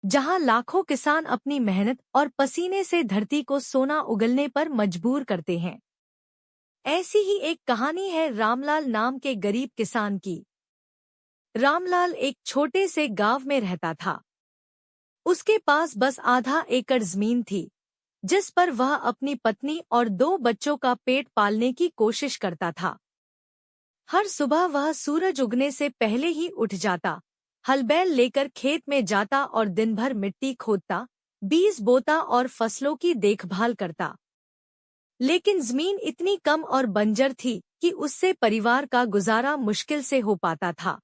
जहां लाखों किसान अपनी मेहनत और पसीने से धरती को सोना उगलने पर मजबूर करते हैं। ऐसी ही एक कहानी है रामलाल नाम के गरीब किसान की। रामलाल एक छोटे से गांव में रहता था। उसके पास बस आधा एकड़ जमीन थी, जिस पर वह अपनी पत्नी और 2 बच्चों का पेट पालने की कोशिश करता था। हर सुबह वह सूरज उगने से पहले ही उठ जाता, हल बैल लेकर खेत में जाता और दिन भर मिट्टी खोदता, बीज बोता और फसलों की देखभाल करता। लेकिन जमीन इतनी कम और बंजर थी कि उससे परिवार का गुजारा मुश्किल से हो पाता था।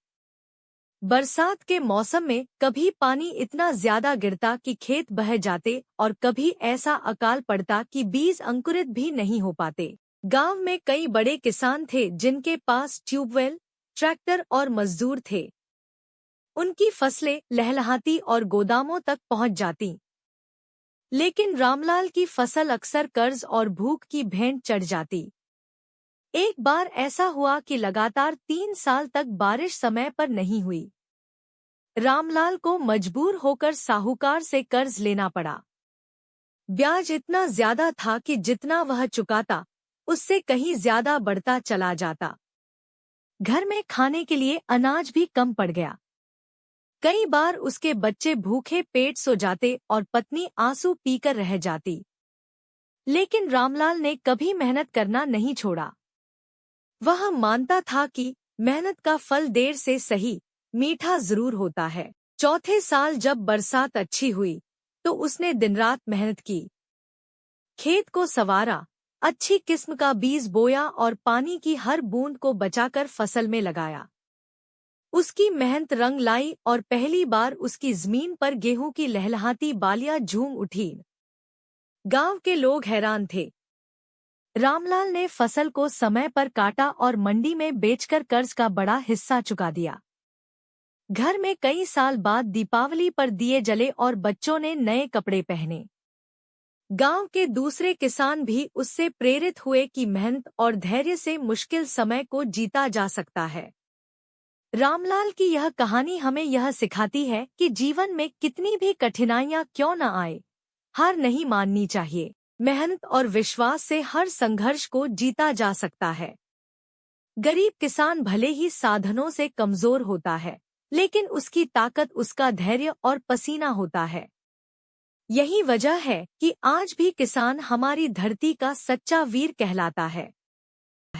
बरसात के मौसम में कभी पानी इतना ज्यादा गिरता कि खेत बह जाते और कभी ऐसा अकाल पड़ता कि बीज अंकुरित भी नहीं हो पाते। गांव में कई बड़े किसान थे जिनके पास ट्यूबवेल, ट्रैक्टर और मजदूर थे। उनकी फसलें लहलहाती और गोदामों तक पहुंच जातीं। लेकिन रामलाल की फसल अक्सर कर्ज और भूख की भेंट चढ़ जाती। एक बार ऐसा हुआ कि लगातार 3 साल तक बारिश समय पर नहीं हुई। रामलाल को मजबूर होकर साहूकार से कर्ज लेना पड़ा। ब्याज इतना ज्यादा था कि जितना वह चुकाता, उससे कहीं ज्यादा बढ़ता चला जाता। घर में खाने के लिए अनाज भी कम पड़ गया। कई बार उसके बच्चे भूखे पेट सो जाते और पत्नी आंसू पीकर रह जाती। लेकिन रामलाल ने कभी मेहनत करना नहीं छोड़ा। वह मानता था कि मेहनत का फल देर से सही, मीठा जरूर होता है। चौथे साल जब बरसात अच्छी हुई, तो उसने दिन रात मेहनत की। खेत को संवारा, अच्छी किस्म का बीज बोया और पानी की हर बूंद को बचाकर फसल में लगाया। उसकी मेहनत रंग लाई और पहली बार उसकी जमीन पर गेहूं की लहलहाती बालियां झूम उठी। गांव के लोग हैरान थे। रामलाल ने फसल को समय पर काटा और मंडी में बेचकर कर्ज का बड़ा हिस्सा चुका दिया। घर में कई साल बाद दीपावली पर दिए जले और बच्चों ने नए कपड़े पहने। गांव के दूसरे किसान भी उससे प्रेरित हुए कि मेहनत और धैर्य से मुश्किल समय को जीता जा सकता है। रामलाल की यह कहानी हमें यह सिखाती है कि जीवन में कितनी भी कठिनाइयां क्यों न आए, हार नहीं माननी चाहिए। मेहनत और विश्वास से हर संघर्ष को जीता जा सकता है। गरीब किसान भले ही साधनों से कमजोर होता है, लेकिन उसकी ताकत उसका धैर्य और पसीना होता है। यही वजह है कि आज भी किसान हमारी धरती का सच्चा वीर कहलाता है।